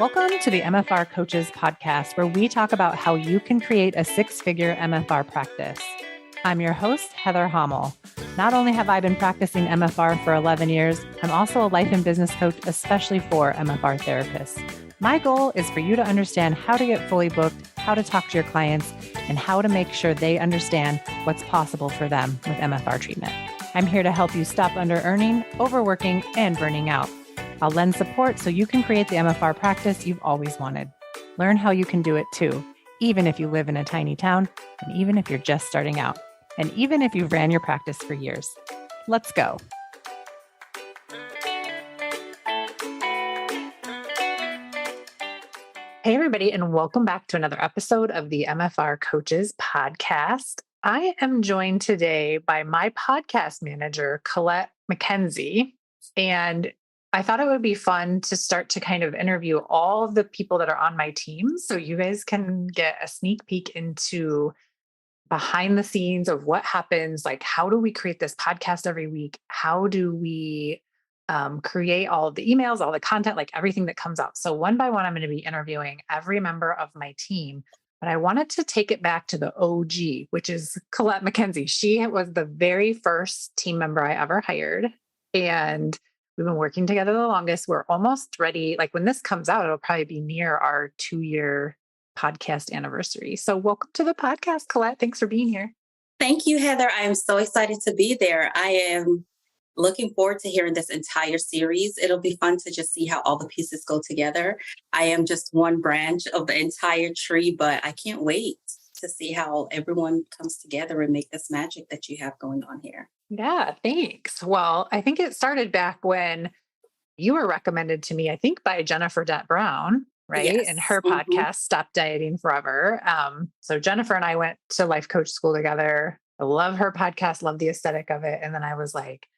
Welcome to the MFR Coaches podcast, where we talk about how you can create a six-figure MFR practice. I'm your host, Heather Hommel. Not only have I been practicing MFR for 11 years, I'm also a life and business coach, especially for MFR therapists. My goal is for you to understand how to get fully booked, how to talk to your clients, and how to make sure they understand what's possible for them with MFR treatment. I'm here to help you stop under-earning, overworking, and burning out. I'll lend support so you can create the MFR practice you've always wanted. Learn how you can do it too, even if you live in a tiny town, and even if you're just starting out, and even if you've ran your practice for years. Let's go. Hey, everybody, and welcome back to another episode of the MFR Coaches podcast. I am joined today by my podcast manager, Collet McKenzie, and I thought it would be fun to start to kind of interview all of the people that are on my team so you guys can get a sneak peek into behind the scenes of what happens. Like, how do we create this podcast every week? How do we create all of the emails, all the content, like everything that comes out? So one by one, I'm going to be interviewing every member of my team. But I wanted to take it back to the OG, which is Collet McKenzie. She was the very first team member I ever hired. And we've been working together the longest. We're almost ready. Like when this comes out, it'll probably be near our 2-year podcast anniversary. So welcome to the podcast, Collet. Thanks for being here. Thank you, Heather. I am so excited to be there. I am looking forward to hearing this entire series. It'll be fun to just see how all the pieces go together. I am just one branch of the entire tree, but I can't wait to see how everyone comes together and make this magic that you have going on here. Yeah, thanks. Well, I think it started back when you were recommended to me, I think by Jennifer Brown, right? Yes. And her podcast, Stop Dieting Forever. So Jennifer and I went to life coach school together. I love her podcast, love the aesthetic of it. And then I was like,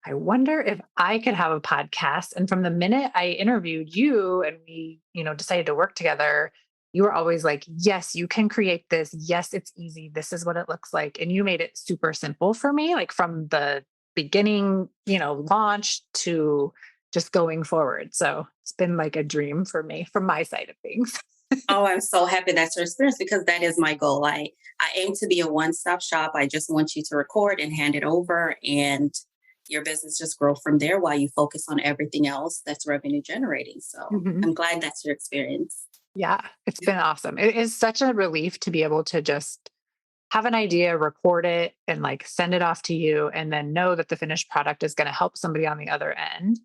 I wonder if I could have a podcast. And from the minute I interviewed you and we, decided to work together, you were always like, yes, you can create this. Yes, it's easy. This is what it looks like. And you made it super simple for me, like from the beginning, launch to just going forward. So it's been like a dream for me from my side of things. Oh, I'm so happy that's your experience because that is my goal. I aim to be a one-stop shop. I just want you to record and hand it over and your business just grow from there while you focus on everything else that's revenue generating. So I'm glad that's your experience. Yeah, it's been awesome. It is such a relief to be able to just have an idea, record it, and like send it off to you, and then know that the finished product is going to help somebody on the other end.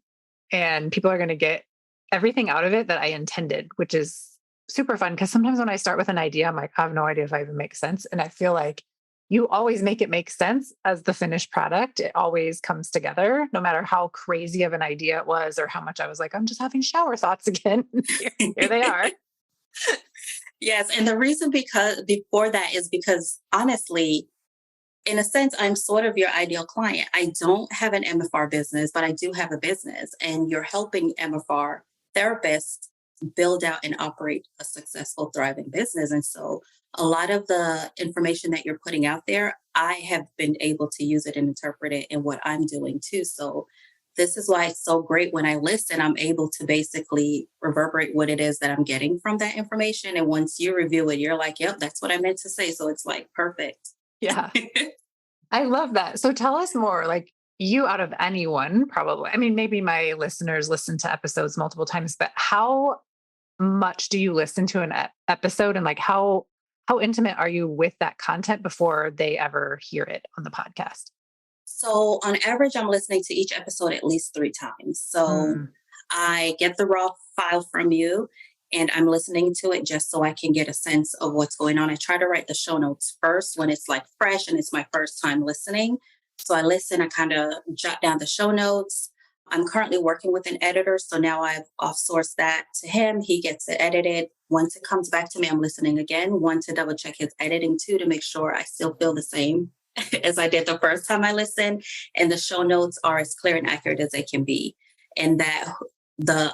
And people are going to get everything out of it that I intended, which is super fun. Because sometimes when I start with an idea, I'm like, I have no idea if I even make sense. And I feel like you always make it make sense as the finished product. It always comes together, no matter how crazy of an idea it was or how much I was like, I'm just having shower thoughts again. Here they are. Yes. And the reason before that is because honestly, in a sense, I'm sort of your ideal client. I don't have an MFR business, but I do have a business, and you're helping MFR therapists build out and operate a successful, thriving business. And so a lot of the information that you're putting out there, I have been able to use it and interpret it in what I'm doing too. So this is why it's so great when I listen, I'm able to basically reverberate what it is that I'm getting from that information. And once you review it, you're like, yep, that's what I meant to say. So it's like perfect. Yeah. I love that. So tell us more, like you out of anyone, probably. I mean, maybe my listeners listen to episodes multiple times, but how much do you listen to an episode, and like how intimate are you with that content before they ever hear it on the podcast? So on average, I'm listening to each episode at least 3 times. So I get the raw file from you and I'm listening to it just so I can get a sense of what's going on. I try to write the show notes first when it's like fresh and it's my first time listening. So I listen, I kind of jot down the show notes. I'm currently working with an editor. So now I've offsourced that to him. He gets it edited. Once it comes back to me, I'm listening again. One, to double check his editing too, to make sure I still feel the same as I did the first time I listened. And the show notes are as clear and accurate as they can be. And that the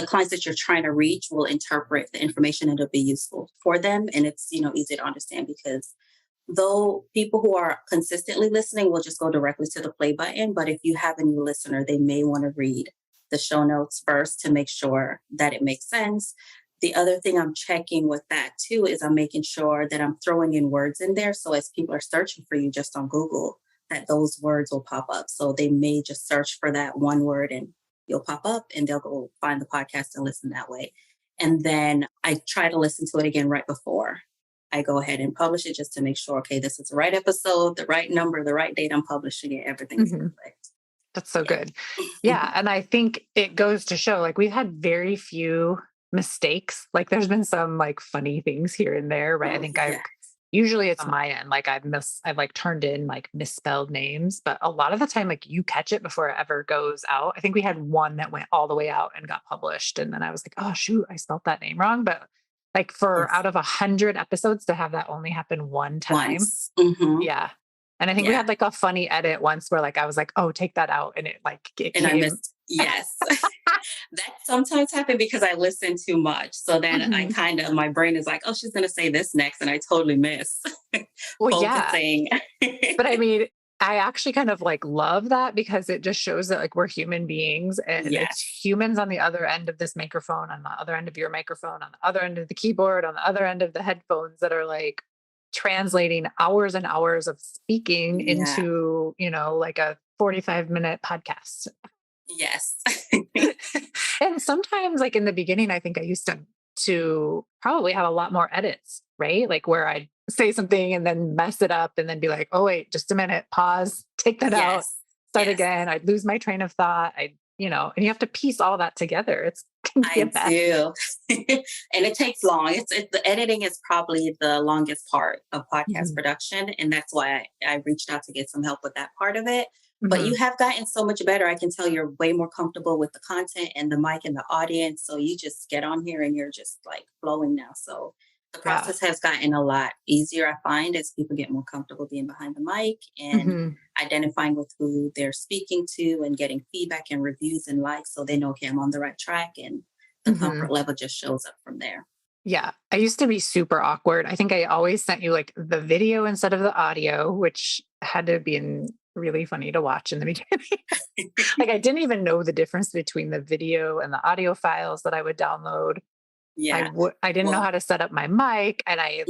clients that you're trying to reach will interpret the information and it'll be useful for them. And it's, easy to understand because though people who are consistently listening will just go directly to the play button. But if you have a new listener, they may want to read the show notes first to make sure that it makes sense. The other thing I'm checking with that too is I'm making sure that I'm throwing in words in there. So as people are searching for you just on Google, that those words will pop up. So they may just search for that one word and you'll pop up and they'll go find the podcast and listen that way. And then I try to listen to it again right before I go ahead and publish it just to make sure, okay, this is the right episode, the right number, the right date I'm publishing it. Everything's perfect. That's so good. Yeah. And I think it goes to show like we've had very few mistakes. Like there's been some like funny things here and there, right? I think usually it's my end. Like I've like turned in like misspelled names, but a lot of the time, like you catch it before it ever goes out. I think we had one that went all the way out and got published. And then I was like, oh shoot, I spelled that name wrong. But like for out of 100 episodes to have that only happen one time. Yeah. And I think we had like a funny edit once where like I was like, oh, take that out. And I missed. Yes. That sometimes happens because I listen too much. So then my brain is like, oh, she's going to say this next. And I totally miss focusing. But I mean, I actually kind of like love that because it just shows that like we're human beings and it's humans on the other end of this microphone, on the other end of your microphone, on the other end of the keyboard, on the other end of the headphones that are like translating hours and hours of speaking into, like a 45-minute podcast. Yes. And sometimes like in the beginning, I think I used to probably have a lot more edits, right? Like where I'd say something and then mess it up and then be like, oh, wait, just a minute, pause, take that out, start again. I'd lose my train of thought. And you have to piece all that together. I do. And it takes long. The editing is probably the longest part of podcast production. And that's why I reached out to get some help with that part of it. But you have gotten so much better. I can tell you're way more comfortable with the content and the mic and the audience. So you just get on here and you're just like flowing now. So the process has gotten a lot easier, I find, as people get more comfortable being behind the mic and identifying with who they're speaking to and getting feedback and reviews and likes so they know, okay, I'm on the right track, and the comfort level just shows up from there. Yeah. I used to be super awkward. I think I always sent you like the video instead of the audio, which had to be really funny to watch in the beginning. Like I didn't even know the difference between the video and the audio files that I would download. Yeah. I didn't know how to set up my mic. And I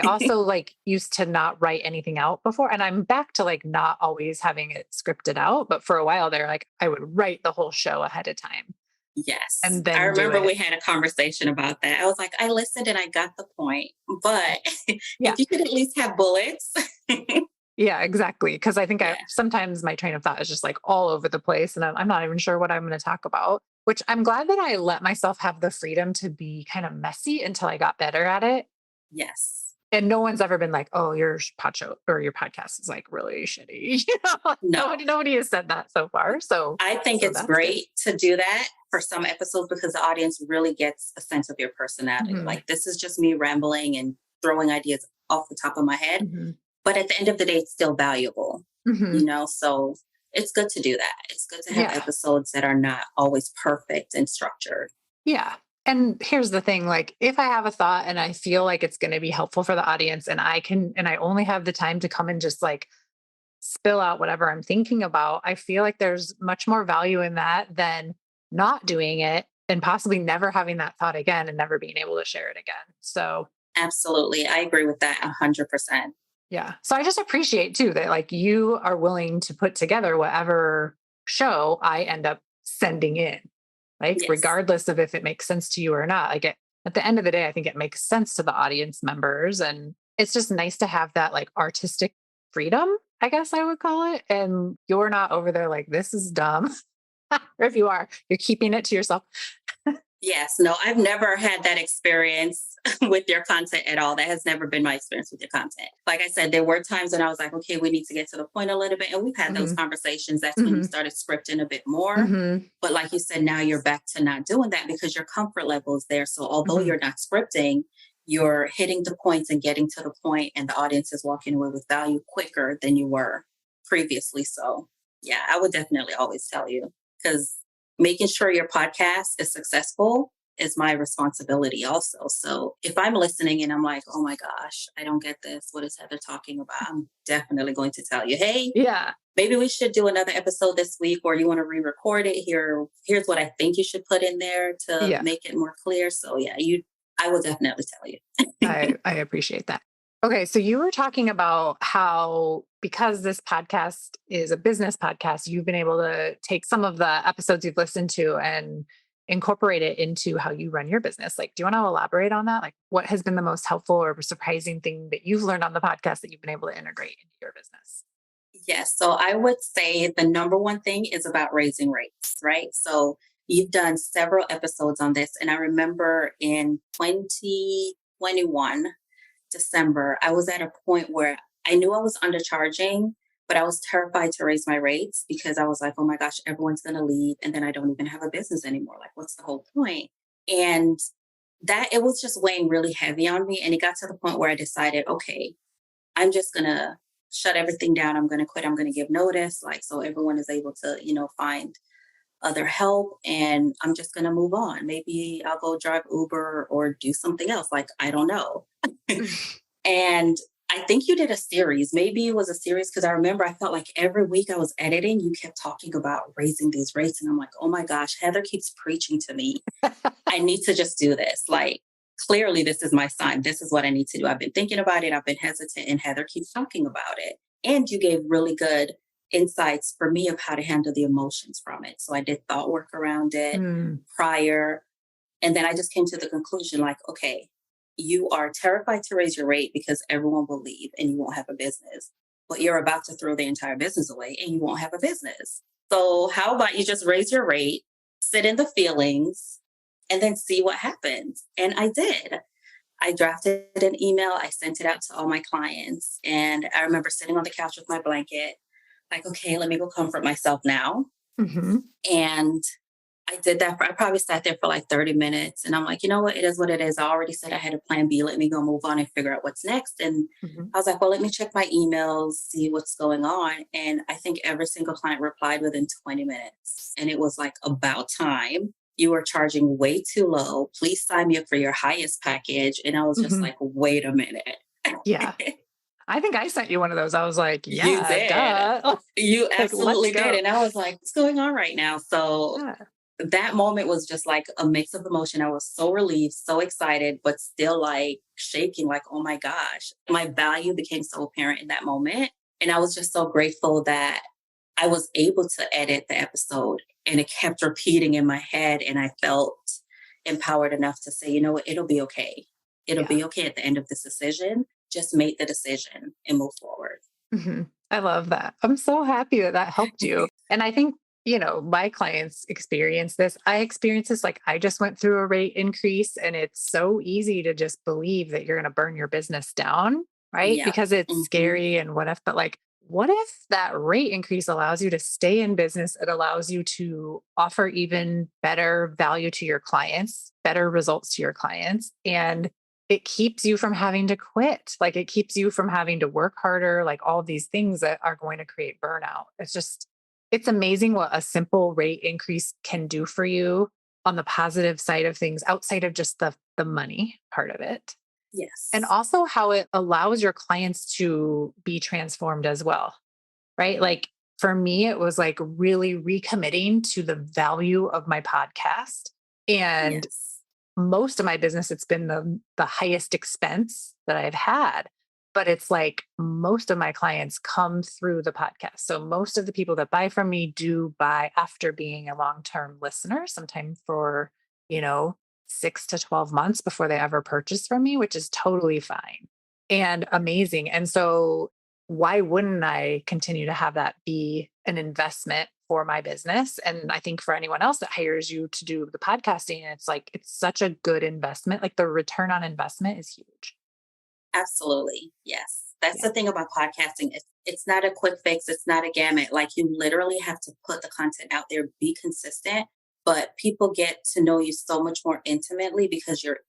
also like used to not write anything out before. And I'm back to like not always having it scripted out. But for a while there, like I would write the whole show ahead of time. Yes. And then I remember we had a conversation about that. I was like, I listened and I got the point, but if you could at least have bullets. Yeah, exactly. Because I think sometimes my train of thought is just like all over the place and I'm not even sure what I'm going to talk about, which I'm glad that I let myself have the freedom to be kind of messy until I got better at it. Yes. And no one's ever been like, oh, your pod show or your podcast is like really shitty. Nobody has said that so far. So I think it's great to do that for some episodes because the audience really gets a sense of your personality. Like this is just me rambling and throwing ideas off the top of my head. But at the end of the day, it's still valuable, so it's good to do that. It's good to have episodes that are not always perfect and structured. Yeah. And here's the thing, like if I have a thought and I feel like it's going to be helpful for the audience and I only have the time to come and just like spill out whatever I'm thinking about, I feel like there's much more value in that than not doing it and possibly never having that thought again and never being able to share it again. So absolutely. I agree with that 100%. Yeah. So I just appreciate too that like you are willing to put together whatever show I end up sending in, like regardless of if it makes sense to you or not. Like at the end of the day, I think it makes sense to the audience members. And it's just nice to have that like artistic freedom, I guess I would call it. And you're not over there like, this is dumb. Or if you are, you're keeping it to yourself. Yes. No, I've never had that experience with your content at all. That has never been my experience with your content. Like I said, there were times when I was like, okay, we need to get to the point a little bit. And we've had those conversations. That's when you started scripting a bit more. But like you said, now you're back to not doing that because your comfort level is there. So although you're not scripting, you're hitting the points and getting to the point and the audience is walking away with value quicker than you were previously. So yeah, I would definitely always tell you because making sure your podcast is successful is my responsibility also. So if I'm listening and I'm like, oh my gosh, I don't get this. What is Heather talking about? I'm definitely going to tell you, hey, Yeah. maybe we should do another episode this week, or you want to re-record it here. Here's what I think you should put in there to Yeah. make it more clear. So yeah, I will definitely tell you. I appreciate that. Okay, so you were talking about how because this podcast is a business podcast, you've been able to take some of the episodes you've listened to and incorporate it into how you run your business. Like, do you want to elaborate on that? Like, what has been the most helpful or surprising thing that you've learned on the podcast that you've been able to integrate into your business? Yes. So I would say the number one thing is about raising rates, right? So you've done several episodes on this. And I remember in 2021, December, I was at a point where I knew I was undercharging, but I was terrified to raise my rates because I was like, oh my gosh, everyone's going to leave. And then I don't even have a business anymore. Like, what's the whole point? And that it was just weighing really heavy on me. And it got to the point where I decided, okay, I'm just going to shut everything down. I'm going to quit. I'm going to give notice, like, so everyone is able to, find other help, and I'm just going to move on. Maybe I'll go drive Uber or do something else. Like, I don't know. And I think you did a series. Maybe it was a series because I remember I felt like every week I was editing, you kept talking about raising these rates. And I'm like, oh my gosh, Heather keeps preaching to me. I need to just do this. Like, clearly, this is my sign. This is what I need to do. I've been thinking about it. I've been hesitant, and Heather keeps talking about it. And you gave really good insights for me of how to handle the emotions from it. So I did thought work around it Mm, prior. And then I just came to the conclusion like, okay, you are terrified to raise your rate because everyone will leave and you won't have a business. But you're about to throw the entire business away and you won't have a business. So how about you just raise your rate, sit in the feelings, and then see what happens? And I did. I drafted an email. I sent it out to all my clients. And I remember sitting on the couch with my blanket, like, okay, let me go comfort myself now. hmm And I did that I probably sat there for like 30 minutes, and I'm like, you know what? It is what it is. I already said I had a plan B. Let me go move on and figure out what's next. And hmm I was like, well, let me check my emails, see what's going on. And I think every single client replied within 20 minutes. And it was like, about time. You are charging way too low. Please sign me up for your highest package. And I was just hmm like, wait a minute. Yeah. I think I sent you one of those. I was like, You yeah, did. duh. You Like, let's absolutely did. go. And I was like, what's going on right now? So Yeah. that moment was just like a mix of emotion. I was so relieved, so excited, but still like shaking, like, oh my gosh. My value became so apparent in that moment. And I was just so grateful that I was able to edit the episode, and it kept repeating in my head. And I felt empowered enough to say, you know what, it'll be okay. It'll Yeah. be okay at the end of this decision. Just make the decision and move forward. I love that. I'm so happy that that helped you. And I think, my clients experience this. I experienced this. Like, I just went through a rate increase, and it's so easy to just believe that you're going to burn your business down, right? Yeah. Because it's Hmm. scary. And what if, but like, what if that rate increase allows you to stay in business? It allows you to offer even better value to your clients, better results to your clients. And it keeps you from having to quit. Like, it keeps you from having to work harder, like all of these things that are going to create burnout. It's amazing what a simple rate increase can do for you on the positive side of things outside of just the money part of it. And Yes. also how it allows your clients to be transformed as well, right? Like, for me, it was like really recommitting to the value of my podcast. And Yes. most of my business, it's been the highest expense that I've had. But it's like most of my clients come through the podcast. So most of the people that buy from me do buy after being a long-term listener, sometime for, you know, 6 to 12 months before they ever purchase from me, which is totally fine and amazing. And so why wouldn't I continue to have that be an investment for my business? And I think for anyone else that hires you to do the podcasting, it's like, it's such a good investment. Like, the return on investment is huge. Absolutely. Yes. That's Yeah. the thing about podcasting. It's not a quick fix. It's not a gamut. Like, you literally have to put the content out there, be consistent, but people get to know you so much more intimately because you're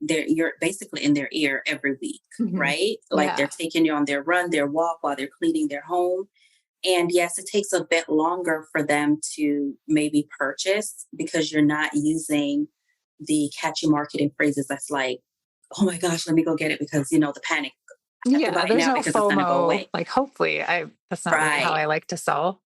basically in their ear every week, Mhm. right? Like, they're Yeah. taking you on their run, their walk while they're cleaning their home. And yes, it takes a bit longer for them to maybe purchase because you're not using the catchy marketing phrases that's like, oh my gosh, let me go get it because, the panic. I have to buy Yeah, it there's now no because it's going to go FOMO. away. Like, hopefully, I that's not really how Right. I like to sell.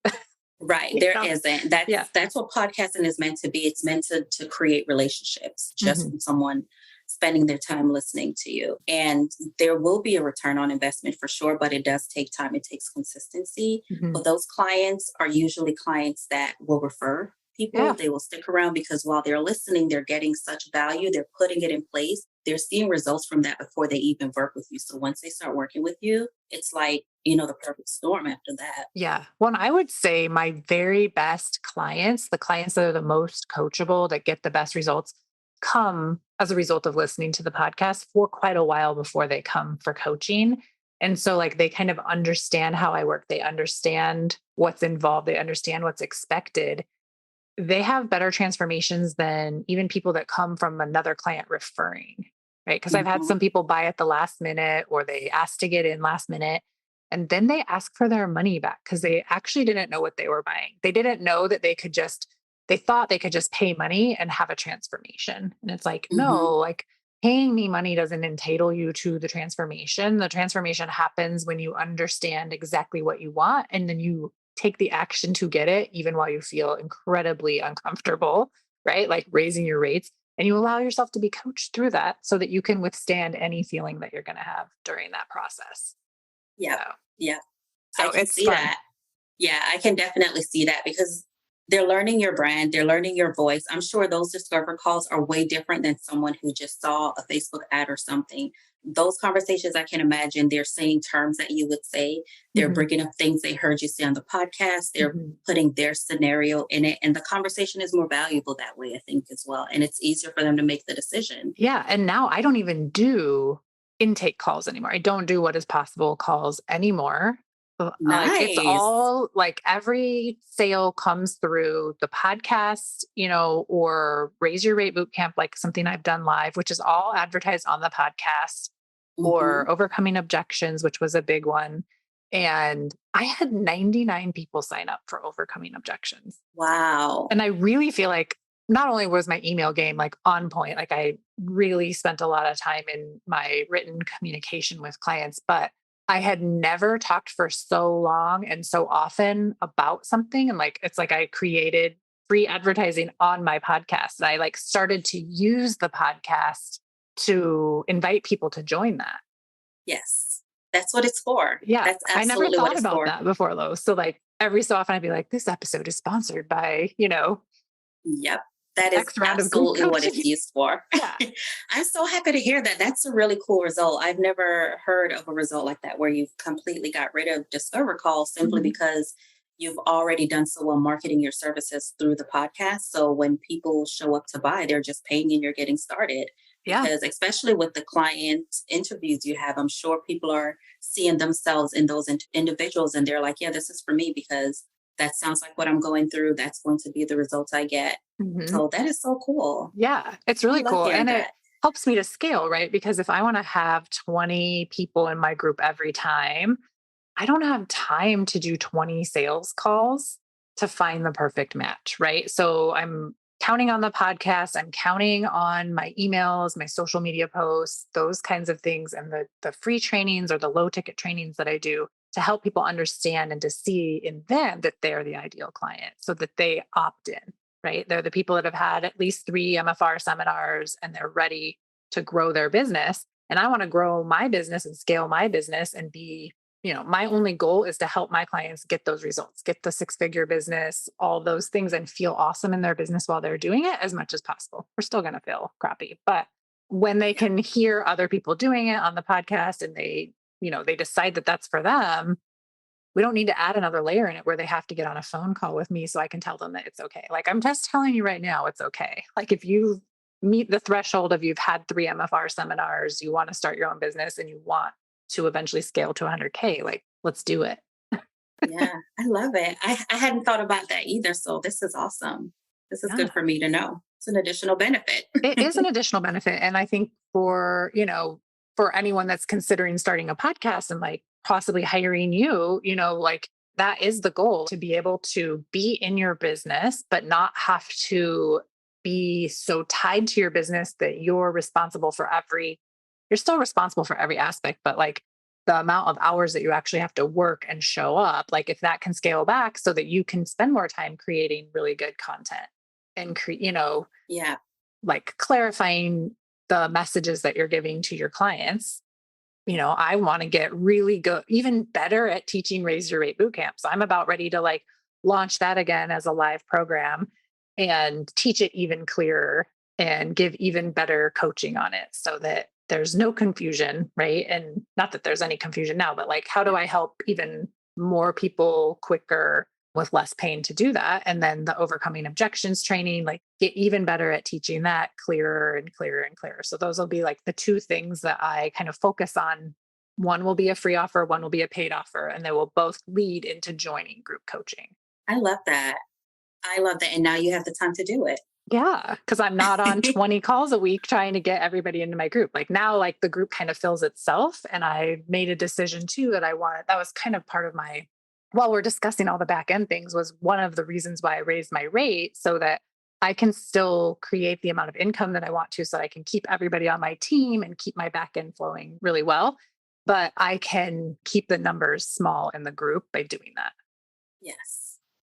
Right. You There know? isn't. Yeah. That's what podcasting is meant to be. It's meant to create relationships just Mhm. with someone spending their time listening to you. And there will be a return on investment for sure, but it does take time. It takes consistency. Mhm. But those clients are usually clients that will refer people. Yeah. They will stick around because while they're listening, they're getting such value, they're putting it in place. They're seeing results from that before they even work with you. So once they start working with you, it's like, the perfect storm after that. Yeah. Well, and I would say my very best clients, the clients that are the most coachable, that get the best results, come as a result of listening to the podcast for quite a while before they come for coaching. And so, like, they kind of understand how I work. They understand what's involved. They understand what's expected. They have better transformations than even people that come from another client referring, right? Because I've had Mhm. some people buy at the last minute or they ask to get in last minute and then they ask for their money back because they actually didn't know what they were buying. They didn't know that they thought they could just pay money and have a transformation. And it's like, no, Mhm. like paying me money doesn't entitle you to the transformation. The transformation happens when you understand exactly what you want and then you take the action to get it, even while you feel incredibly uncomfortable, right? Like raising your rates. And you allow yourself to be coached through that so that you can withstand any feeling that you're going to have during that process. So, Yep. Yep. I so can it's see fun. that. Yeah, I can definitely see that because they're learning your brand, they're learning your voice. I'm sure those discover calls are way different than someone who just saw a Facebook ad or something. Those conversations, I can imagine they're saying terms that you would say. They're Hmm. bringing up things they heard you say on the podcast. They're Hmm. putting their scenario in it. And the conversation is more valuable that way, I think, as well. And it's easier for them to make the decision. Yeah. And now I don't even do intake calls anymore. I don't do what is possible calls anymore. Like it's Nice. all like every sale comes through the podcast, or raise your rate boot camp, like something I've done live, which is all advertised on the podcast, Hmm. or overcoming objections, which was a big one. And I had 99 people sign up for overcoming objections. Wow. And I really feel like not only was my email game like on point, like I really spent a lot of time in my written communication with clients, but I had never talked for so long and so often about something. And like, it's like I created free advertising on my podcast. And I like started to use the podcast to invite people to join that. Yes. That's what it's for. Yeah. That's I never absolutely what thought it's about for. that before, though. So like every so often I'd be like, this episode is sponsored by, Yep. That is X round of group absolutely what it's coaching. used for. Yeah. I'm so happy to hear that. That's a really cool result. I've never heard of a result like that where you've completely got rid of Discover calls simply Mhm. because you've already done so well marketing your services through the podcast. So when people show up to buy, they're just paying and you're getting started. Yeah. Because especially with the client interviews you have, I'm sure people are seeing themselves in those individuals and they're like, yeah, this is for me because that sounds like what I'm going through. That's going to be the results I get. Mhm. So that is so cool. Yeah. It's I really love cool. hearing And it that. helps me to scale, right? Because if I want to have 20 people in my group every time, I don't have time to do 20 sales calls to find the perfect match, right? So I'm counting on the podcast, I'm counting on my emails, my social media posts, those kinds of things, and the free trainings or the low ticket trainings that I do to help people understand and to see in them that they're the ideal client so that they opt in, right? They're the people that have had at least 3 MFR seminars and they're ready to grow their business. And I want to grow my business and scale my business and be, my only goal is to help my clients get those results, get the 6-figure business, all those things, and feel awesome in their business while they're doing it as much as possible. We're still going to feel crappy, but when they Yeah. can hear other people doing it on the podcast and they decide that that's for them, we don't need to add another layer in it where they have to get on a phone call with me so I can tell them that it's okay. Like I'm just telling you right now, it's okay. Like if you meet the threshold of you've had 3 MFR seminars, you want to start your own business and you want to eventually scale to 100K, like let's do it. Yeah. I love it. I hadn't thought about that either. So this is awesome. This is Yeah. good for me to know. It's an additional benefit. It is an additional benefit. And I think for anyone that's considering starting a podcast and like possibly hiring you, like that is the goal to be able to be in your business, but not have to be so tied to your business that you're still responsible for every aspect, but like the amount of hours that you actually have to work and show up, like if that can scale back so that you can spend more time creating really good content and Yeah. like clarifying the messages that you're giving to your clients. I want to get really good, even better at teaching Raise Your Rate Bootcamp. So I'm about ready to like launch that again as a live program and teach it even clearer and give even better coaching on it so that there's no confusion, right? And not that there's any confusion now, but like, how do I help even more people quicker with less pain to do that? And then the overcoming objections training, like get even better at teaching that clearer and clearer and clearer. So those will be like the two things that I kind of focus on. One will be a free offer, one will be a paid offer, and they will both lead into joining group coaching. I love that. I love that. And now you have the time to do it. Yeah, because I'm not on 20 calls a week trying to get everybody into my group. Like now, like the group kind of fills itself. And I made a decision too that that was kind of part of while we're discussing all the back end things, was one of the reasons why I raised my rate so that I can still create the amount of income that I want to, so that I can keep everybody on my team and keep my back end flowing really well. But I can keep the numbers small in the group by doing that. Yes.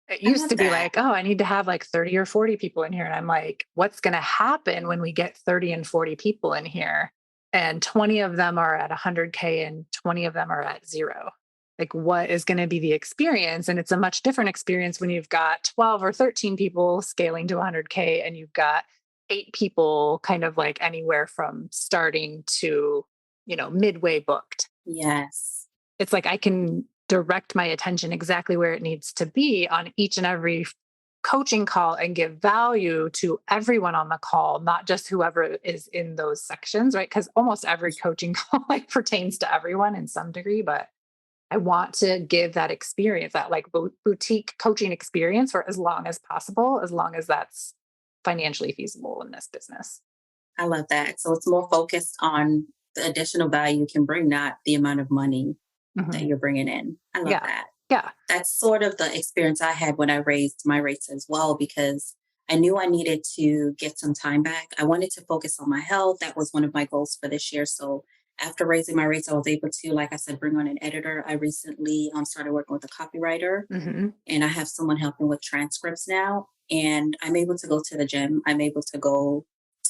It used to be like, oh, I need to have like 30 or 40 people in here. And I'm like, what's going to happen when we get 30 and 40 people in here and 20 of them are at 100K and 20 of them are at zero? Like, what is going to be the experience? And it's a much different experience when you've got 12 or 13 people scaling to 100K and you've got 8 people kind of like anywhere from starting to, midway booked. Yes. It's like I can direct my attention exactly where it needs to be on each and every coaching call and give value to everyone on the call, not just whoever is in those sections, right? Because almost every coaching call like pertains to everyone in some degree, but I want to give that experience, that like boutique coaching experience for as long as possible, as long as that's financially feasible in this business. I love that. So it's more focused on the additional value you can bring, not the amount of money that you're bringing in. I love that. Yeah. That's sort of the experience I had when I raised my rates as well, because I knew I needed to get some time back. I wanted to focus on my health. That was one of my goals for this year. So after raising my rates, I was able to, like I said, bring on an editor. I recently started working with a copywriter, and I have someone helping with transcripts now. And I'm able to go to the gym. I'm able to go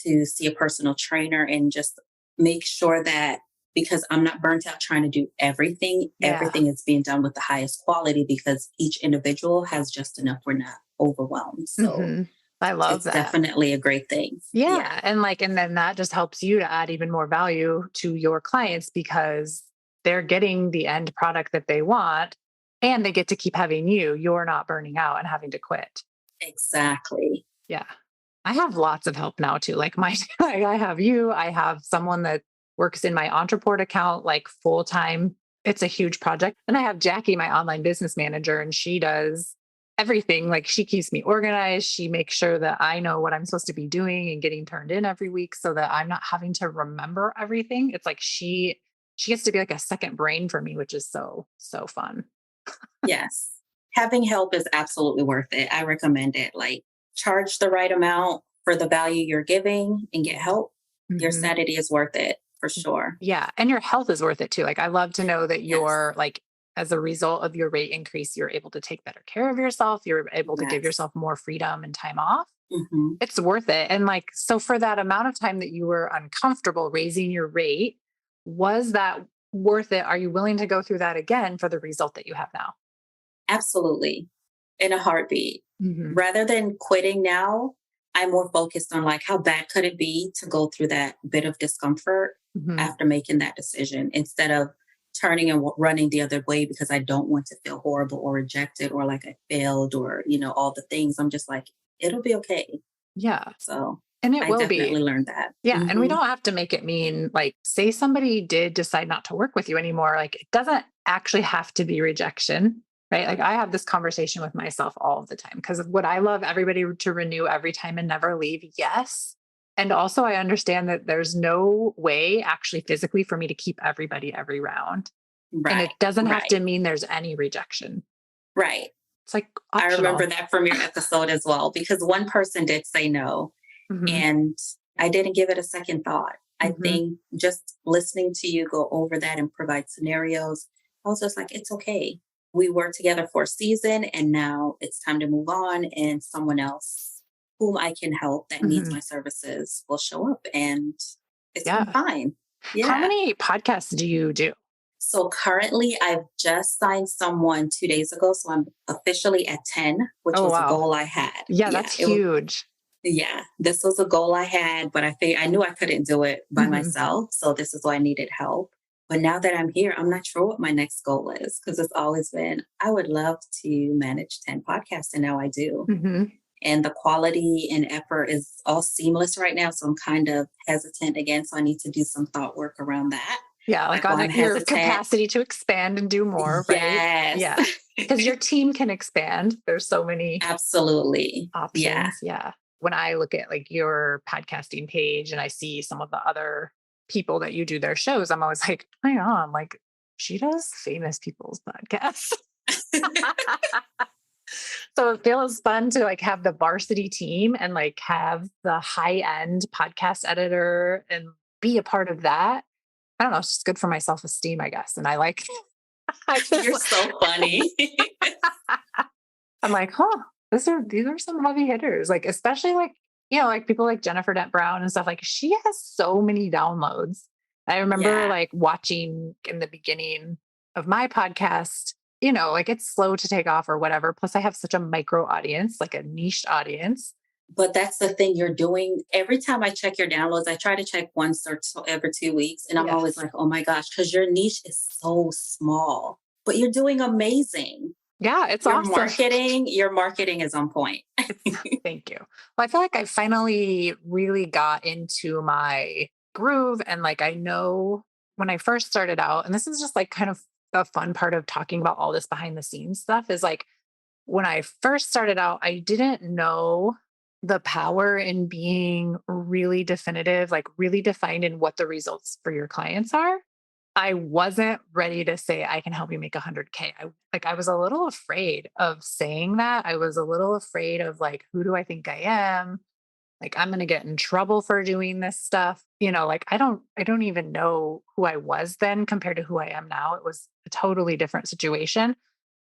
to see a personal trainer and just make sure that, because I'm not burnt out trying to do everything. Yeah. Everything is being done with the highest quality because each individual has just enough. We're not overwhelmed. So I love it's that. Definitely a great thing. Yeah. And then that just helps you to add even more value to your clients because they're getting the end product that they want and they get to keep having you. You're not burning out and having to quit. Exactly. Yeah. I have lots of help now too. Like I have you, I have someone that works in my Entreport account, like full time. It's a huge project. And I have Jackie, my online business manager, and she does everything. Like she keeps me organized. She makes sure that I know what I'm supposed to be doing and getting turned in every week so that I'm not having to remember everything. It's like she gets to be like a second brain for me, which is so, so fun. Yes. Having help is absolutely worth it. I recommend it. Like charge the right amount for the value you're giving and get help. Your sanity is worth it. For sure. Yeah. And your health is worth it too. Like I love to know that you're like, as a result of your rate increase, you're able to take better care of yourself. You're able to give yourself more freedom and time off. It's worth it. And like, so for that amount of time that you were uncomfortable raising your rate, was that worth it? Are you willing to go through that again for the result that you have now? Absolutely. In a heartbeat. Rather than quitting now, I'm more focused on like, how bad could it be to go through that bit of discomfort after making that decision, instead of turning and running the other way because I don't want to feel horrible or rejected or like I failed or, all the things. I'm just like, it'll be okay. Yeah. So, and it I will definitely be. learned that. Yeah. And we don't have to make it mean like, say somebody did decide not to work with you anymore. Like it doesn't actually have to be rejection. Right. Like I have this conversation with myself all of the time because would I love everybody to renew every time and never leave? Yes. And also I understand that there's no way actually physically for me to keep everybody every round. Right. And it doesn't have to mean there's any rejection. Right. It's like optional. I remember that from your episode as well, because one person did say no. Mhm. And I didn't give it a second thought. I Mhm. think just listening to you go over that and provide scenarios, I was just like, it's okay. We worked together for a season and now it's time to move on, and someone else whom I can help that needs Mhm. my services will show up, and it's been Yeah. fine. How Yeah. many podcasts do you do? So currently, I've just signed someone 2 days ago. So I'm officially at 10, which Oh, was a wow. goal I had. Yeah, Yeah, that's it was. huge. Yeah, this was a goal I had, but I knew I couldn't do it by Mhm. myself. So this is why I needed help. But now that I'm here, I'm not sure what my next goal is, because it's always been I would love to manage 10 podcasts, and now I do. Mhm. And the quality and effort is all seamless right now. So I'm kind of hesitant again. So I need to do some thought work around that. Yeah, like Like, on why I'm your hesitant. capacity to expand and do more, right? Yes. Yeah. Because your team can expand. There's so many Absolutely. Yeah. options. Yeah. When I look at like your podcasting page and I see some of the other people that you do their shows, I'm always like, hang on, like she does famous people's podcasts. So it feels fun to like have the varsity team and like have the high end podcast editor and be a part of that. I don't know, it's just good for my self esteem, I guess. And I like, I just, You're so funny. I'm like, huh, these are some heavy hitters. Like, especially like, like people like Jennifer Dent Brown and stuff. Like, she has so many downloads. I remember Yeah. like watching in the beginning of my podcast, like it's slow to take off or whatever. Plus, I have such a micro audience, like a niche audience. But that's the thing you're doing. Every time I check your downloads, I try to check once or every 2 weeks. And I'm always Yes. like, oh my gosh, because your niche is so small, but you're doing amazing. Yeah, it's Your awesome. marketing is on point. It's thank you. Well, I feel like I finally really got into my groove and like I know when I first started out, and this is just like kind of a fun part of talking about all this behind the scenes stuff is like when I first started out, I didn't know the power in being really definitive, like really defined in what the results for your clients are. I wasn't ready to say I can help you make 100K. I was a little afraid of saying that. I was a little afraid of like who do I think I am? Like I'm going to get in trouble for doing this stuff. Like I don't even know who I was then compared to who I am now. It was a totally different situation.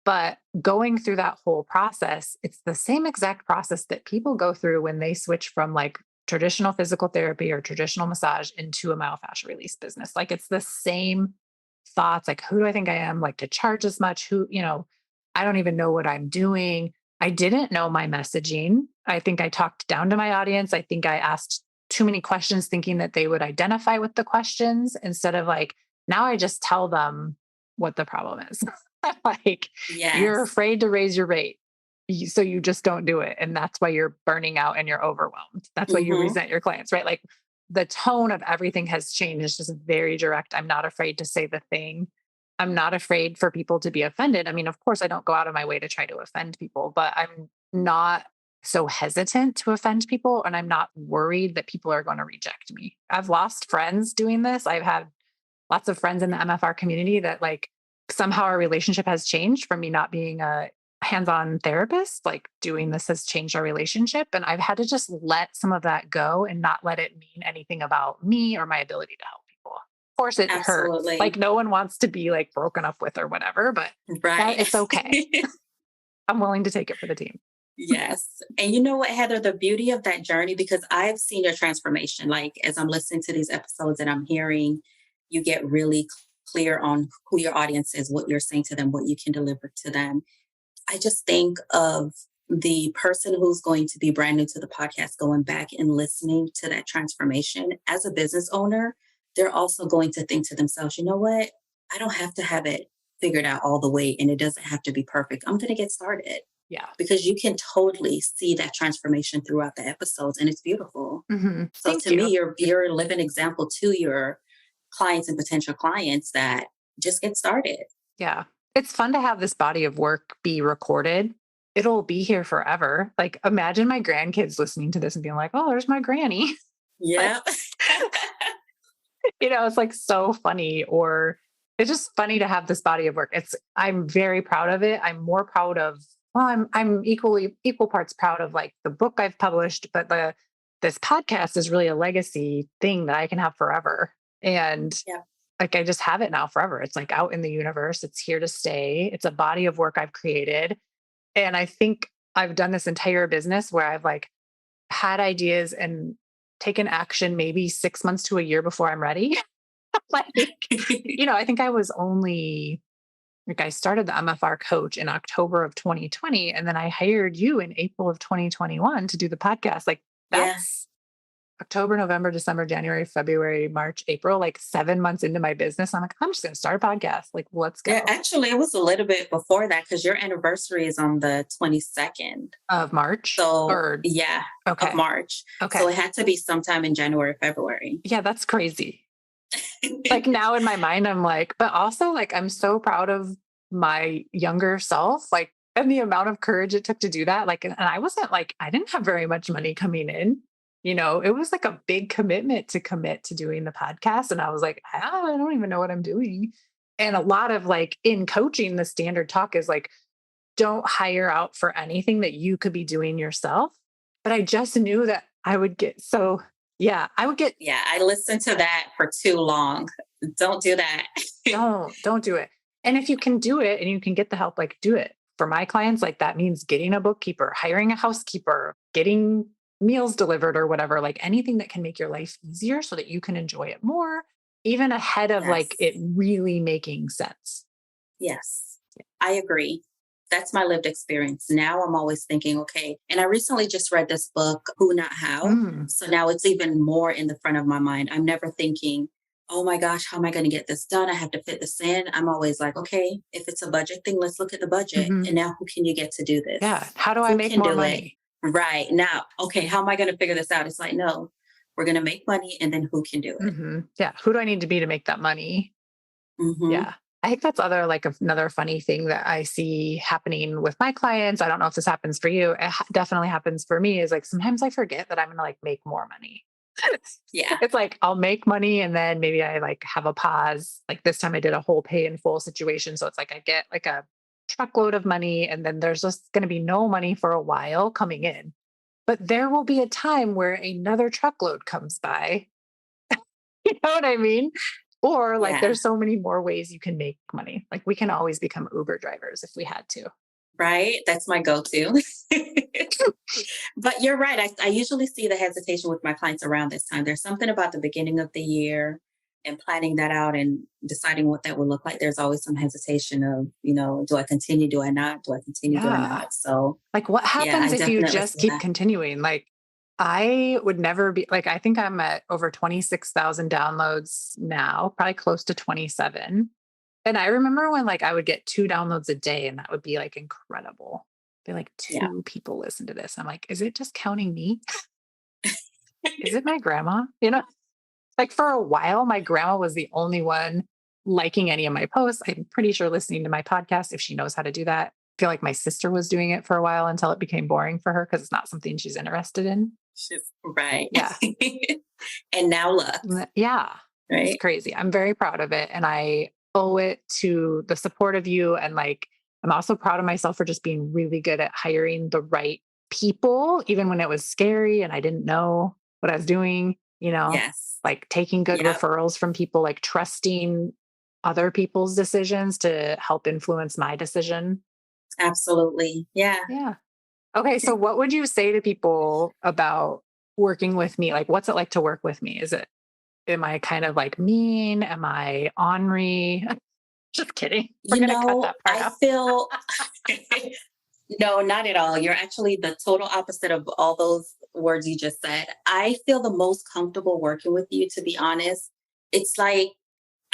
But going through that whole process, it's the same exact process that people go through when they switch from like traditional physical therapy or traditional massage into a myofascial release business. Like it's the same thoughts, like who do I think I am? Like to charge as much, I don't even know what I'm doing. I didn't know my messaging. I think I talked down to my audience. I think I asked too many questions thinking that they would identify with the questions instead of like, now I just tell them what the problem is. Like you're Yes. afraid to raise your rate. So you just don't do it. And that's why you're burning out and you're overwhelmed. That's why you Hmm. resent your clients, right? Like the tone of everything has changed. It's just very direct. I'm not afraid to say the thing. I'm not afraid for people to be offended. I mean, of course, I don't go out of my way to try to offend people, but I'm not so hesitant to offend people. And I'm not worried that people are going to reject me. I've lost friends doing this. I've had lots of friends in the MFR community that like somehow our relationship has changed from me not being a hands-on therapist. Like doing this has changed our relationship. And I've had to just let some of that go and not let it mean anything about me or my ability to help people. Of course, it hurts. Like Absolutely. no one wants to be like broken up with or whatever, but that Right. it's okay. I'm willing to take it for the team. Yes. And you know what, Heather, the beauty of that journey, because I've seen your transformation, like as I'm listening to these episodes and I'm hearing you get really clear on who your audience is, what you're saying to them, what you can deliver to them. I just think of the person who's going to be brand new to the podcast going back and listening to that transformation as a business owner. They're also going to think to themselves, you know what? I don't have to have it figured out all the way and it doesn't have to be perfect. I'm going to get started, Yeah. because you can totally see that transformation throughout the episodes and it's beautiful. So Thank to me, you. you're a living example to your clients and potential clients that just get started. Yeah. It's fun to have this body of work be recorded. It'll be here forever. Like imagine my grandkids listening to this and being like, "Oh, there's my granny." Like, Yeah. it's like so funny or it's just funny to have this body of work. I'm very proud of it. I'm more proud of well, I'm equal parts proud of like the book I've published, but this podcast is really a legacy thing that I can have forever. And Yeah. like, I just have it now forever. It's like out in the universe. It's here to stay. It's a body of work I've created. And I think I've done this entire business where I've like had ideas and taken action maybe 6 months to a year before I'm ready. Like, I think I was only like, I started the MFR coach in October of 2020, and then I hired you in April of 2021 to do the podcast. Like, Yeah. that's October, November, December, January, February, March, April, like 7 months into my business. I'm like, I'm just going to start a podcast. Like, let's go. Yeah, actually, it was a little bit before that because your anniversary is on the 22nd. Of March? So, Or, yeah, okay. of March. Okay. So it had to be sometime in January, February. Yeah, that's crazy. Like now in my mind, I'm like, but also like, I'm so proud of my younger self, like, and the amount of courage it took to do that. Like, and I wasn't like, I didn't have very much money coming in. It was like a big commitment to commit to doing the podcast. And I was like, I don't even know what I'm doing. And a lot of like in coaching, the standard talk is like, don't hire out for anything that you could be doing yourself. But I just knew that I would get I would get. Yeah, I listened to that for too long. Don't do that. Don't do it. And if you can do it and you can get the help, like do it. For my clients, like that means getting a bookkeeper, hiring a housekeeper, getting meals delivered or whatever, like anything that can make your life easier so that you can enjoy it more, even ahead of like it really making sense. Yes, I agree. That's my lived experience. Now I'm always thinking, okay. And I recently just read this book, Who Not How. So now it's even more in the front of my mind. I'm never thinking, oh my gosh, how am I going to get this done? I have to fit this in. I'm always like, okay, if it's a budget thing, let's look at the budget. And now who can you get to do this? Yeah. How do I make more money? Right. Now, okay, how am I going to figure this out? It's like, no, we're going to make money and then who can do it? Yeah. Who do I need to be to make that money? Yeah. I think that's another funny thing that I see happening with my clients. I don't know if this happens for you. It definitely happens for me is like, sometimes I forget that I'm going to like make more money. Yeah. It's like, I'll make money and then maybe I like have a pause. Like this time I did a whole pay in full situation. So it's like, I get like a truckload of money and then there's just going to be no money for a while coming in, but there will be a time where another truckload comes by. You know what I mean? Or like, there's so many more ways you can make money. Like we can always become Uber drivers if we had to. Right. That's my go-to. But you're right. I usually see the hesitation with my clients around this time. There's something about the beginning of the year and planning that out and deciding what that would look like. There's always some hesitation of, do I continue? Do I not? Do I continue? Do I not? So like what happens if you just keep continuing? Like I would never be like, I think I'm at over 26,000 downloads now, probably close to 27. And I remember when like I would get 2 downloads a day and that would be like incredible. Be like 2 people listen to this. I'm like, is it just counting me? Is it my grandma? Like for a while, my grandma was the only one liking any of my posts. I'm pretty sure listening to my podcast, if she knows how to do that. I feel like my sister was doing it for a while until it became boring for her because it's not something she's interested in. Right. Yeah. And now look. Yeah. Right. It's crazy. I'm very proud of it. And I owe it to the support of you. And like, I'm also proud of myself for just being really good at hiring the right people, even when it was scary and I didn't know what I was doing, Yes. like taking good referrals from people, like trusting other people's decisions to help influence my decision. Absolutely. Yeah. Yeah. Okay. So what would you say to people about working with me? Like, what's it like to work with me? Am I kind of like mean? Am I ornery? Just kidding. We're going to cut that part out. Feel, no, not at all. You're actually the total opposite of all those words you just said. I feel the most comfortable working with you, to be honest. It's like,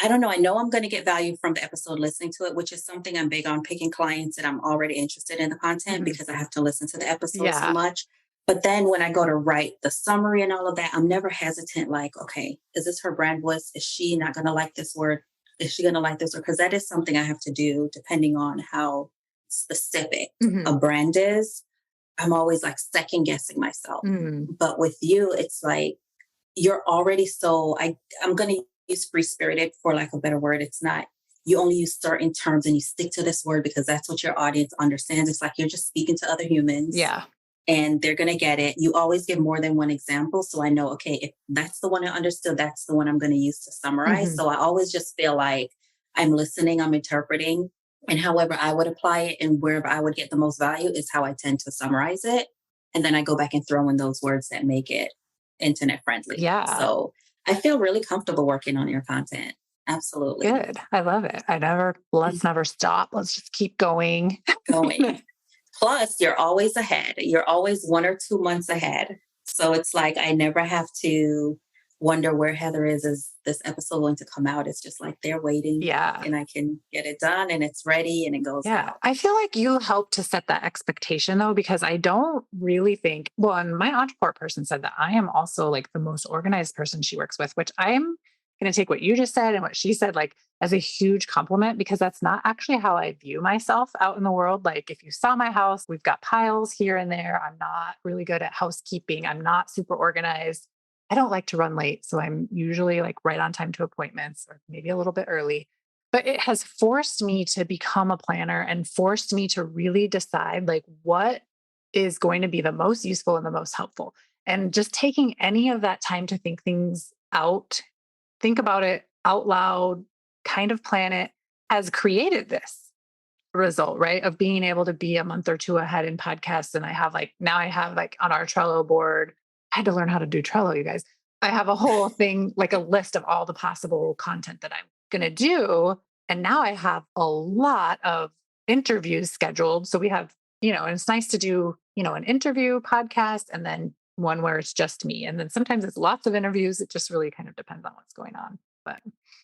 I don't know. I know I'm going to get value from the episode listening to it, which is something I'm big on, picking clients that I'm already interested in the content because I have to listen to the episode so much. But then when I go to write the summary and all of that, I'm never hesitant. Like, okay, is this her brand voice? Is she not going to like this word? Is she going to like this word? Because that is something I have to do depending on how specific a brand is. I'm always like second guessing myself. But with you, it's like, you're already so, I'm going to use free spirited for lack of a better word. It's not, you only use certain terms and you stick to this word because that's what your audience understands. It's like you're just speaking to other humans. Yeah. and they're going to get it. You always give more than one example. So I know, okay, if that's the one I understood, that's the one I'm going to use to summarize. So I always just feel like I'm listening, I'm interpreting, and however I would apply it and wherever I would get the most value is how I tend to summarize it. And then I go back and throw in those words that make it internet friendly. Yeah. So I feel really comfortable working on your content. Absolutely. Good. I love it. Let's never stop. Let's just keep going. Going. Plus, you're always ahead. You're always 1 or 2 months ahead. So it's like I never have to wonder where Heather is this episode going to come out. It's just like they're waiting. Yeah. And I can get it done and it's ready and it goes out. I feel like you help to set that expectation though, because I don't really think, well, and my entrepreneur person said that I am also like the most organized person she works with, which I'm going to take what you just said and what she said like as a huge compliment, because that's not actually how I view myself out in the world. Like if you saw my house, we've got piles here and there. I'm not really good at housekeeping. I'm not super organized. I don't like to run late. So I'm usually like right on time to appointments or maybe a little bit early. But it has forced me to become a planner and forced me to really decide like what is going to be the most useful and the most helpful. And just taking any of that time to think things out, think about it out loud, kind of plan it, has created this result, right? Of being able to be a month or two ahead in podcasts. And now I have like on our Trello board, I had to learn how to do Trello, you guys. I have a whole thing, like a list of all the possible content that I'm going to do. And now I have a lot of interviews scheduled. So we have, and it's nice to do, an interview podcast and then one where it's just me. And then sometimes it's lots of interviews. It just really kind of depends on what's going on. But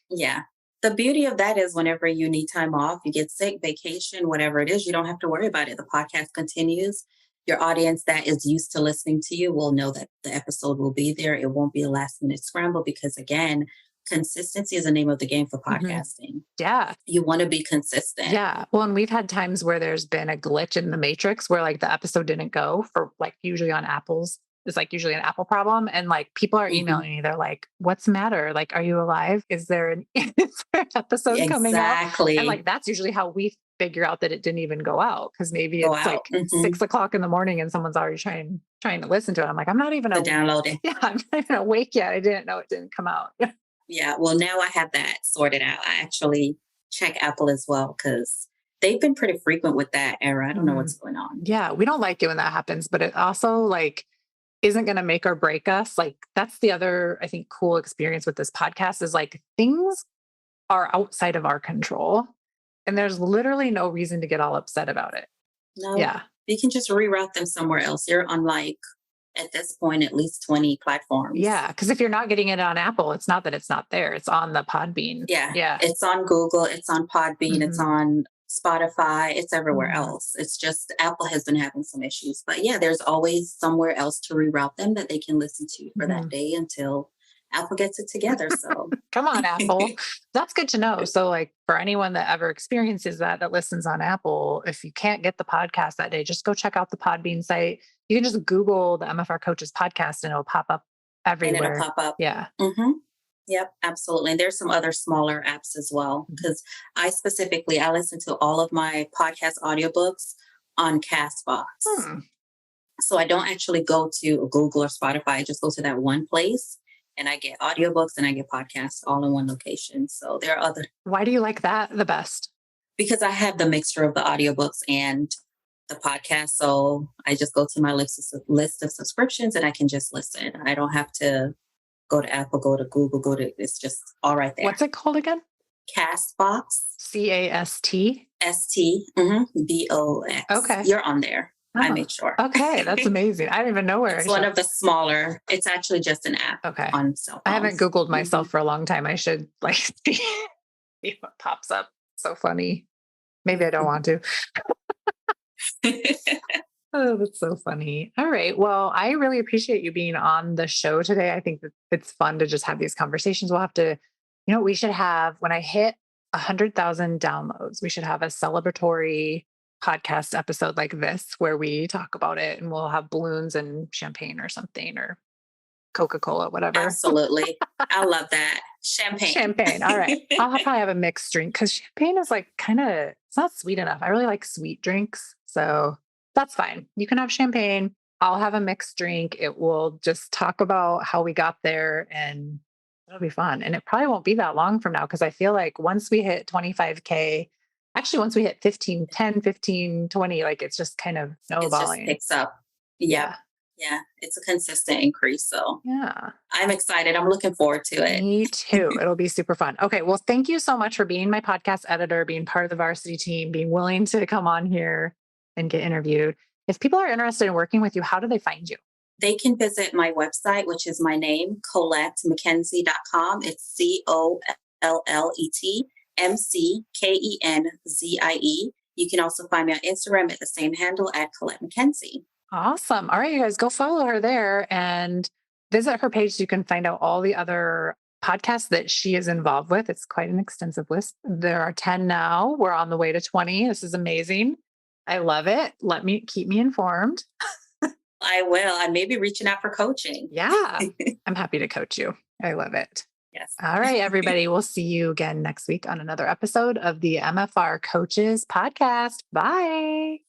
yeah. The beauty of that is whenever you need time off, you get sick, vacation, whatever it is, you don't have to worry about it. The podcast continues. Your audience that is used to listening to you will know that the episode will be there. It won't be a last minute scramble because again, consistency is the name of the game for podcasting. Yeah. You want to be consistent. Yeah. Well, and we've had times where there's been a glitch in the matrix where like the episode didn't go for like usually on Apple's. It's like usually an Apple problem. And like people are emailing me. They're like, what's the matter? Like, are you alive? Is there an episode coming out? Exactly. And like, that's usually how we figure out that it didn't even go out. Cause maybe it's like 6 o'clock in the morning and someone's already trying to listen to it. I'm like, I'm not even downloading. Yeah. I'm not even awake yet. I didn't know it didn't come out. Yeah. Well, now I have that sorted out. I actually check Apple as well because they've been pretty frequent with that error. I don't know what's going on. Yeah. We don't like it when that happens, but it also like isn't going to make or break us. Like that's the other, I think, cool experience with this podcast is like things are outside of our control and there's literally no reason to get all upset about it. No. Yeah. You can just reroute them somewhere else. You're on like, at this point, at least 20 platforms. Yeah. Because if you're not getting it on Apple, it's not that it's not there. It's on the Podbean. Yeah. Yeah. It's on Google. It's on Podbean. It's on Spotify. It's everywhere else. It's just Apple has been having some issues. But yeah, there's always somewhere else to reroute them that they can listen to for that day until Apple gets it together. So come on, Apple. That's good to know. So like for anyone that ever experiences that listens on Apple, if you can't get the podcast that day, just go check out the Podbean site. You can just Google the MFR Coaches podcast and it'll pop up everywhere. And it'll pop up. Yeah. Yep, absolutely. And there's some other smaller apps as well, because I listen to all of my podcast audiobooks on Castbox. So I don't actually go to Google or Spotify. I just go to that one place and I get audiobooks and I get podcasts all in one location. So there are other. Why do you like that the best? Because I have the mixture of the audiobooks and the podcast. So I just go to my list of subscriptions and I can just listen. I don't have to go to Apple, go to Google, it's just all right there. What's it called again? Castbox. CAST? ST. BOX. Okay. You're on there. I made sure. Okay. That's amazing. I don't even know where it's one of the smaller. It's actually just an app on cell phones. I haven't Googled myself for a long time. I should like see what pops up. So funny. Maybe I don't want to. Oh, that's so funny. All right. Well, I really appreciate you being on the show today. I think that it's fun to just have these conversations. We'll have to, we should have, when I hit 100,000 downloads, we should have a celebratory podcast episode like this where we talk about it and we'll have balloons and champagne or something or Coca-Cola, whatever. Absolutely. I love that. Champagne. All right. I'll probably have a mixed drink because champagne is like it's not sweet enough. I really like sweet drinks. So that's fine. You can have champagne. I'll have a mixed drink. It will just talk about how we got there and it'll be fun. And it probably won't be that long from now because I feel like once we hit 25K, actually, once we hit 15, 10, 15, 20, like it's just kind of It just snowballing. picks up. Yep. Yeah. Yeah. It's a consistent increase. So Yeah. I'm excited. I'm looking forward to it. Me too. It'll be super fun. Okay. Well, thank you so much for being my podcast editor, being part of the varsity team, being willing to come on here and get interviewed. If people are interested in working with you, how do they find you? They can visit my website, which is my name, ColletteMcKenzie.com. It's ColletteMcKenzie. You can also find me on Instagram at the same handle at Collet McKenzie. Awesome. All right, you guys, go follow her there and visit her page so you can find out all the other podcasts that she is involved with. It's quite an extensive list. There are 10 now. We're on the way to 20. This is amazing. I love it. Keep me informed. I will. I may be reaching out for coaching. Yeah. I'm happy to coach you. I love it. Yes. All right, everybody. We'll see you again next week on another episode of the MFR Coaches Podcast. Bye.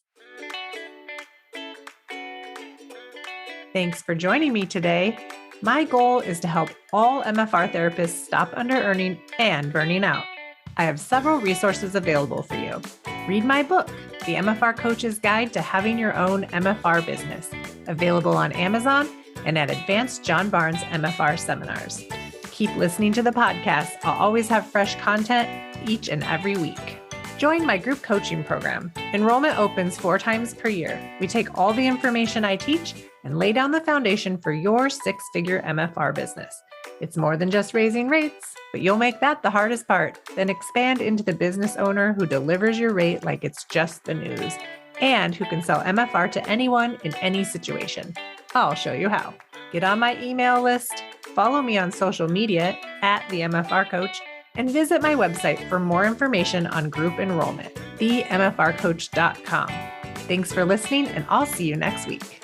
Thanks for joining me today. My goal is to help all MFR therapists stop under-earning and burning out. I have several resources available for you. Read my book, The MFR Coach's Guide to Having Your Own MFR Business, available on Amazon and at Advanced John Barnes MFR seminars. Keep listening to the podcast. I'll always have fresh content each and every week. Join my group coaching program. Enrollment opens 4 times per year. We take all the information I teach and lay down the foundation for your 6-figure MFR business. It's more than just raising rates, but you'll make that the hardest part. Then expand into the business owner who delivers your rate like it's just the news and who can sell MFR to anyone in any situation. I'll show you how. Get on my email list, follow me on social media at the MFR Coach, and visit my website for more information on group enrollment, themfrcoach.com. Thanks for listening, and I'll see you next week.